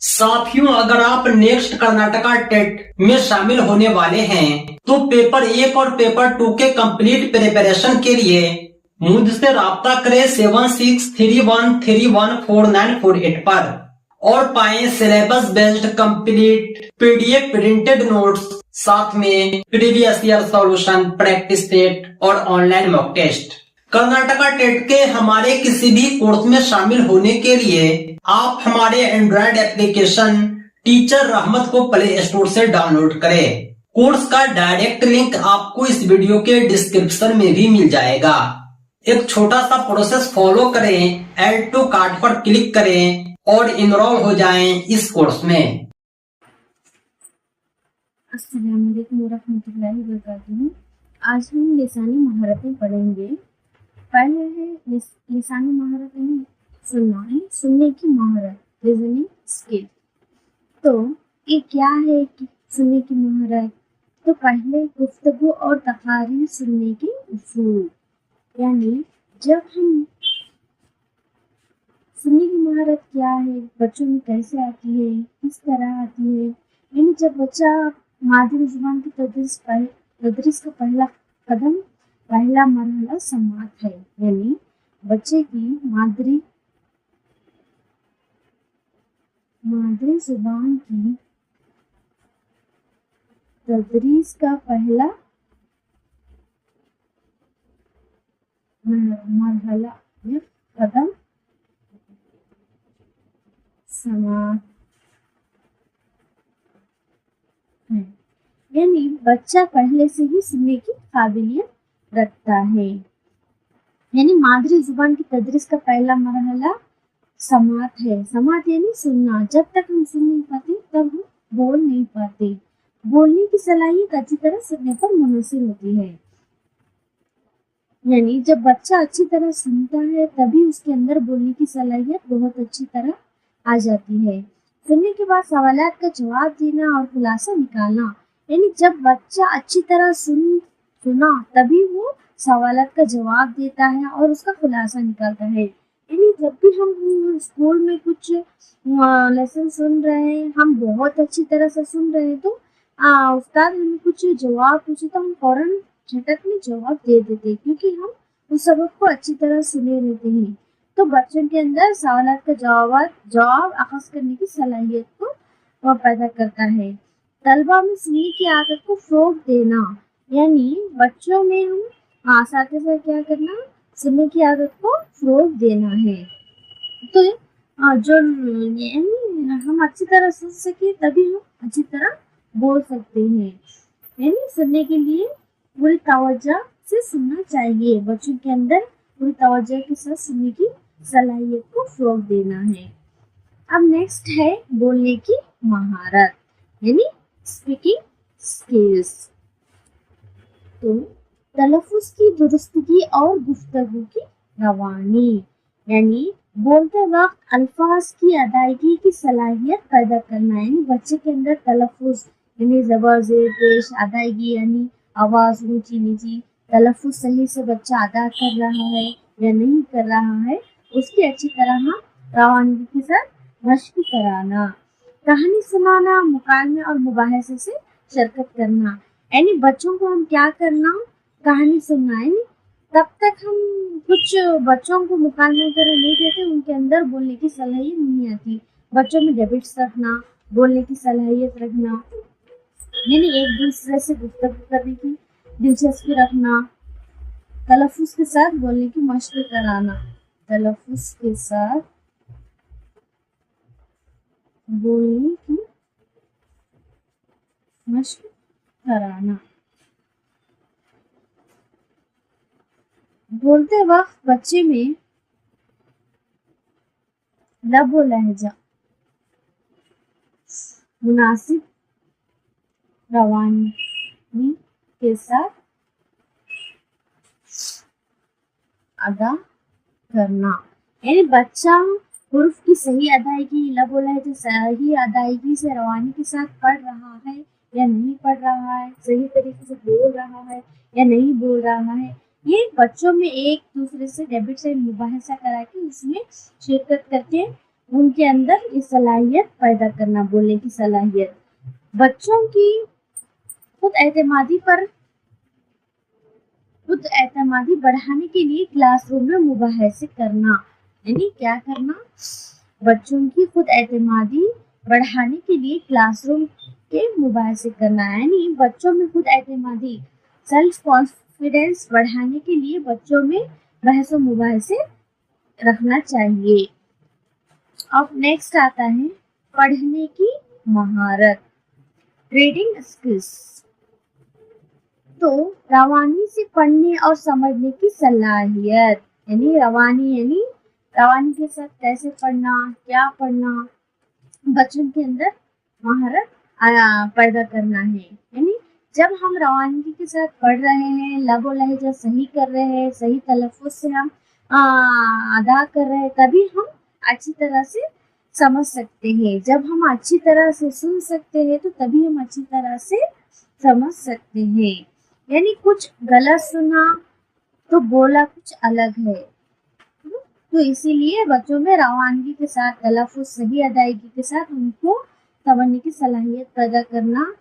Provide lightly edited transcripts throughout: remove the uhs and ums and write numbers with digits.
साथियों, अगर आप नेक्स्ट कर्नाटका टेट में शामिल होने वाले हैं तो पेपर 1 और पेपर 2 के कंप्लीट प्रिपरेशन के लिए मुझसे राब्ता करें 7631314948 पर और पाएं syllabus based complete PDF printed notes, साथ में previous year solution, practice set और online mock test. Karnataka TET के हमारे किसी भी कोर्स में शामिल होने के लिए आप हमारे एंड्रॉइड एप्लीकेशन टीचर रहमत को प्ले स्टोर से डाउनलोड करें। कोर्स का डायरेक्ट लिंक आपको इस वीडियो के डिस्क्रिप्शन में भी मिल जाएगा। एक छोटा सा प्रोसेस फॉलो करें, ऐड टू कार्ट पर क्लिक करें और इनरोल हो जाएं इस कोर्स में। अस्सलाम वालेकुम वरहमतुल्लाहि वबरकातुहू। आज हम लिसानी महारतें पढ़ेंगे। पहले है लिसानी महारतें सुनना है, सुनने की महारत, लिसनिंग स्किल। तो ये क्या है कि सुनने की महारत? तो पहले गुफ्तगू और तकारीर सुनने की उसूल, यानी जब हम सुनने की महारत क्या है, बच्चों में कैसे आती है, किस तरह आती है। यानी जब बच्चा मादरी जुबान की तदरीस का पहला कदम, पहला मरहला समात है, यानी बच्चे की मादरी जुबान की तदरीस का पहला मरहला या कदम समात है, यानी बच्चा पहले से ही सुनने की काबिलियत रखता है। यानी मादरी जुबान की तदरीस का पहला मरहला समात है। समात यानी सुनना। जब तक हम सुन नहीं पाते तब हम बोल नहीं पाते। बोलने की सलाहियत अच्छी तरह सुनने पर मुनहसर होती है। यानी जब बच्चा अच्छी तरह सुनता है तभी उसके अंदर बोलने की सलाहियत बहुत अच्छी तरह आ जाती है। सुनने के बाद सवालात का जवाब देना और खुलासा निकालना, यानी जब बच्चा अच्छी तरह सुना तभी वो सवालात का जवाब देता है और उसका खुलासा निकालता है। यानी जब भी हम स्कूल में कुछ लेसन सुन रहे हैं, हम बहुत अच्छी तरह से सुन रहे हैं, तो उस्ताद हमें कुछ जवाब पूछे तो हम फौरन झटक में जवाब दे देते, क्योंकि हम उस सबक को अच्छी तरह सुने रहते हैं। तो बच्चों के अंदर सवालात का जवाब अखज़ करने की सलाहियत को पैदा करता है। तलबा में सुनने की आदत को फ़रोग़ देना, यानी बच्चों में हम साथ ही साथ क्या करना, सुनने की आदत को फ़रोग़ देना है। तो जो यानी हम अच्छी तरह सुन सके तभी हम अच्छी तरह बोल सकते हैं। यानी सुनने के लिए पूरी तवज्जो से सुनना चाहिए। बच्चों के अंदर पूरी तवज्जो के साथ सुनने की सलाहियत को फ़रोग़ देना है। अब नेक्स्ट है बोलने की महारत, यानी स्पीकिंग स्किल्स। तो तलफ़ुज़ की दुरुस्तगी और गुफ्तगू की रवानी, यानी बोलते वक्त अल्फाज की अदायगी की सलाहियत पैदा करना। यानी बच्चे के अंदर तलफ़ुज़ यानी ज़बर ज़ेर पेश, अदायगी यानी आवाज़ ऊंची नीची, तलफ़ुज़ सही से बच्चा अदा कर रहा है या नहीं कर रहा है, उसकी अच्छी तरह रवानगी के साथ मश्क कराना। कहानी सुनाना, मुकालमे और मुबाहसे से शिरकत करना, यानी बच्चों को हम क्या करना, कहानी सुनना। यानी तब तक हम कुछ बच्चों को मुकालमे वगैरह नहीं देते, उनके अंदर बोलने की सलाहियत नहीं आती। बच्चों में डेबिट्स रखना, बोलने की सलाहियत रखना, यानी एक दूसरे से गुफ्तगू करने की दिलचस्पी रखना, तलफ़ुज़ के साथ बोलने की मश्क कराना, तलफ़ुज़ के साथ बोलने की मश्क कराना। बोलते वक्त बच्चे में लब व लहजा मुनासिब रवानी के साथ अदा करना, यानी बच्चा हुर्फ की सही अदायगी, लब व लहजा सही अदायगी से रवानी के साथ पढ़ रहा है या नहीं पढ़ रहा है, सही तरीके से बोल रहा है या नहीं बोल रहा है, ये बच्चों में एक दूसरे से डेबिट से मुबाहसा करा के उसमें शिरकत करके उनके अंदर ये सलाहियत पैदा करना, बोलने की सलाहियत। बच्चों की खुद एतमादी बढ़ाने के लिए क्लासरूम में मुबाहिसे करना, यानी क्या करना, बच्चों की खुद एतमादी बढ़ाने के लिए क्लासरूम के मुबाहिसे करना, यानी बच्चों में खुद एतमादी सेल्फ कॉन्फिडेंस बढ़ाने के लिए बच्चों में बहस व मुबाहिसे रखना चाहिए। अब नेक्स्ट आता है पढ़ने की महारत, रीडिंग स्किल्स। तो रवानी से पढ़ने और समझने की सलाहियत, यानी रवानी के साथ कैसे पढ़ना, क्या पढ़ना, बच्चों के अंदर महारत पैदा करना है। यानी जब हम रवानगी के साथ पढ़ रहे हैं, लबो लहजा सही कर रहे हैं, सही तलफ़ुज़ से हम अदा कर रहे हैं, तभी हम अच्छी तरह से समझ सकते हैं। जब हम अच्छी तरह से सुन सकते हैं तो तभी हम अच्छी तरह से समझ सकते हैं। यानी कुछ गलत सुना तो बोला कुछ अलग है, तो इसीलिए बच्चों में रवानगी के साथ तलफ़ुज़ सही अदायगी के साथ उनको समझने की सलाहियत पैदा करना,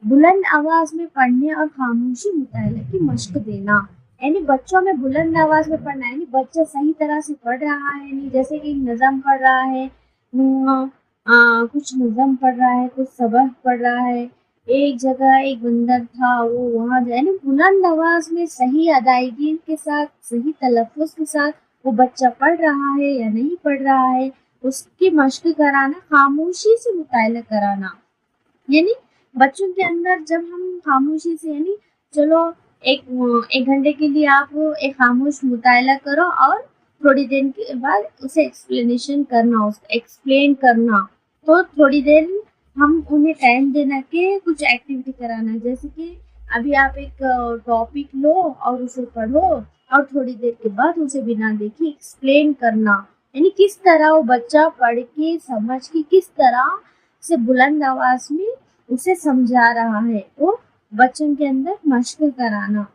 बुलंद आवाज में पढ़ने और खामोशी मुताला की मश्क देना। यानी बच्चों में बुलंद आवाज में पढ़ना, यानी बच्चा सही तरह से पढ़ रहा है, नहीं जैसे कि नज़म पढ़ रहा है, कुछ नज़म पढ़ रहा है, कुछ सबक पढ़ रहा है, एक जगह एक बंदर था वो वहाँ, यानी बुलंद आवाज में सही अदायगी के साथ सही तलफ़ुज़ के साथ वो बच्चा पढ़ रहा है या नहीं पढ़ रहा है, उसकी मश्क कराना, खामोशी से मुताला कराना। यानी बच्चों के अंदर जब हम खामोशी से, यानी चलो एक घंटे के लिए आप एक खामोश मुताला करो और थोड़ी देर के बाद उसे एक्सप्लेनेशन करना, उसको एक्सप्लेन करना, तो थोड़ी देर हम उन्हें टाइम देना कि कुछ एक्टिविटी कराना, जैसे कि अभी आप एक टॉपिक लो और उसे पढ़ो और थोड़ी देर के बाद उसे बिना देखे एक्सप्लेन करना। यानी किस तरह वो बच्चा पढ़ के समझ के किस तरह से बुलंद आवाज में उसे समझा रहा है, वो बच्चों के अंदर मश्क कराना।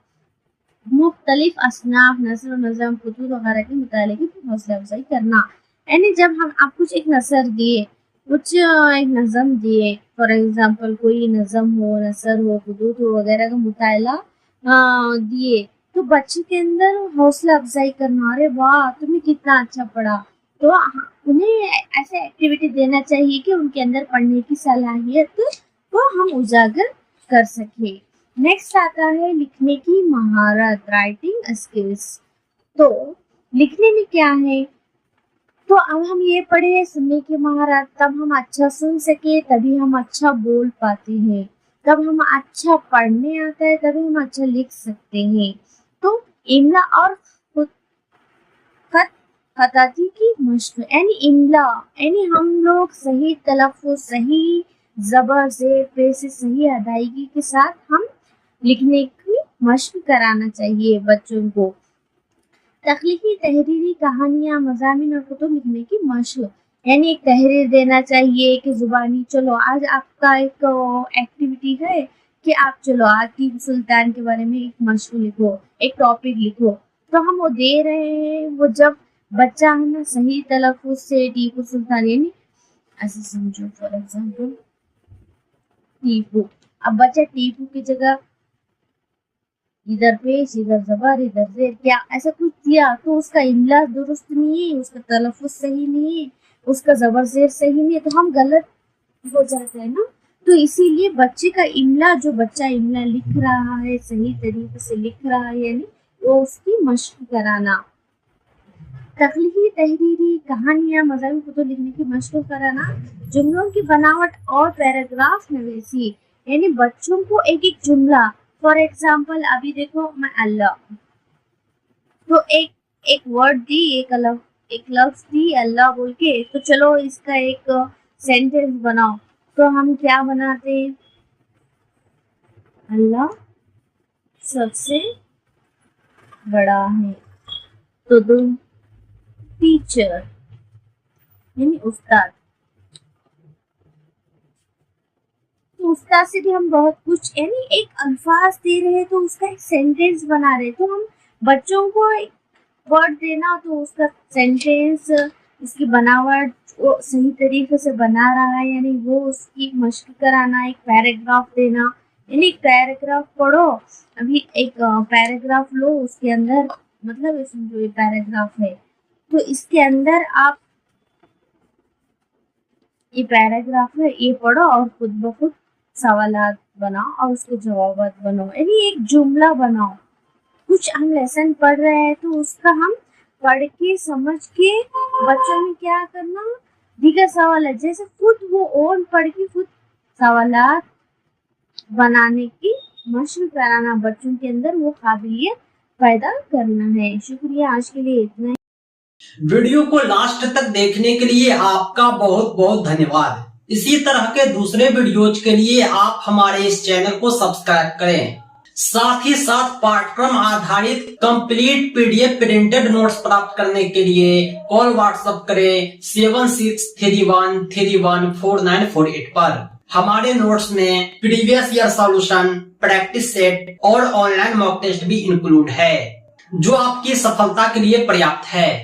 मुख्तलिफ असनाफ नसर नज़म फुतूर वगैरह के मुताले की हौसला अफजाई करना। यानी जब हम आप कुछ एक नसर दिए, कुछ एक नज़म दिए, फॉर एग्जाम्पल कोई नज़म हो, नसर हो, फुतूर हो वगैरह का मुताला दिए, तो बच्चे के अंदर हौसला अफजाई करना, अरे वाह तुमने कितना अच्छा पढ़ा, तो उन्हें ऐसे एक्टिविटी देना चाहिए कि उनके अंदर पढ़ने की सलाहियत को हम उजागर कर सके। नेक्स्ट आता है लिखने की महारत, राइटिंग स्किल्स। तो लिखने में क्या है, तो अब हम ये पढ़े सुनने की महारत, तब हम अच्छा सुन सके तभी हम अच्छा बोल पाते हैं, तब हम अच्छा पढ़ने आता है तभी हम अच्छा लिख सकते हैं। तो इमला और खताती की मश्क, यानी इमला यानी हम लोग सही तलफ़ुज़, सही ज़बर ज़ेर पे से सही अदायगी के साथ हम लिखने की मश्क कराना चाहिए बच्चों को। तख्लीकी तहरीरी कहानियाँ, मज़ामीन और कुतुब लिखने की मश्क, यानी एक तहरीर देना चाहिए कि ज़ुबानी, चलो आज आपका एक एक्टिविटी है कि आप चलो आज टीपू सुल्तान के बारे में एक मश्क लिखो, एक टॉपिक लिखो, तो हम वो दे रहे हैं। वो जब बच्चा है ना सही तलफ़ुज़ से टीपू सुल्तान, यानी ऐसे समझो फॉर एग्जाम्पल टीपू, अब बच्चा टीपू की जगह इधर पेश इधर ज़बर इधर ज़ेर क्या ऐसा कुछ दिया, तो उसका इमला दुरुस्त नहीं है, उसका तलफ़ुज़ सही नहीं है, उसका ज़बर ज़ेर सही नहीं है, तो हम गलत हो जाता है ना। तो इसीलिए बच्चे का इमला, जो बच्चा इमला लिख रहा है सही तरीके से लिख रहा है, यानी वो उसकी मश्क कराना। तख्लीकी तहरीरी कहानियाँ, मज़ामीन कुतुब लिखने की मश्क कराना। जुमलों की बनावट और पैराग्राफ नवीसी, यानी बच्चों को एक एक जुमला, फॉर एग्जाम्पल अभी देखो मैं अल्लाह, तो एक वर्ड दी, एक लफ्ज दी अल्लाह बोल के, तो चलो इसका एक सेंटेंस बनाओ, तो हम क्या बनाते हैं, अल्लाह सबसे बड़ा है, तो तुम टीचर यानी उस्ताद, तो उस्ताद से भी हम बहुत कुछ, यानी एक अल्फाज दे रहे हैं तो उसका एक सेंटेंस बना रहे, तो हम बच्चों को एक वर्ड देना तो उसका सेंटेंस اس کی بناوٹ وہ صحیح طریقے سے بنا رہا ہے یا نہیں وہ اس کی مشق کرانا. ایک پیراگراف دینا یعنی ایک پیراگراف پڑھو, ابھی ایک پیراگراف لو, اس کے اندر مطلب اس میں جو یہ پیراگراف ہے تو اس کے اندر آپ یہ پیراگراف ہے یہ پڑھو اور خود بخود سوالات بناؤ اور اس کے جوابات بناؤ, یعنی ایک جملہ بناؤ. کچھ ہم لیسن پڑھ رہے ہیں تو اس کا ہم پڑھ کے سمجھ کے بچوں میں کیا کرنا, دیگر سوالات جیسے خود وہ اون پڑھ کے خود سوالات بنانے کی مشق کرانا, بچوں کے اندر وہ قابلیت پیدا کرنا ہے. شکریہ, آج کے لیے اتنا ہی. ویڈیو کو لاسٹ تک دیکھنے کے لیے آپ کا بہت بہت دھنیہ واد. اسی طرح کے دوسرے ویڈیوز کے لیے آپ ہمارے اس چینل کو سبسکرائب کریں. ساتھ ہی ساتھ پاٹھکرم آدھارت complete P D F printed notes پراپت کرنے کے لیے کال واٹس ایپ کریں 7631314948 پر. ہمارے نوٹس میں previous year solution, practice set اور آن لائن موک ٹیسٹ بھی انکلوڈ ہے جو آپ کی سفلتا کے لیے پریاپت ہے.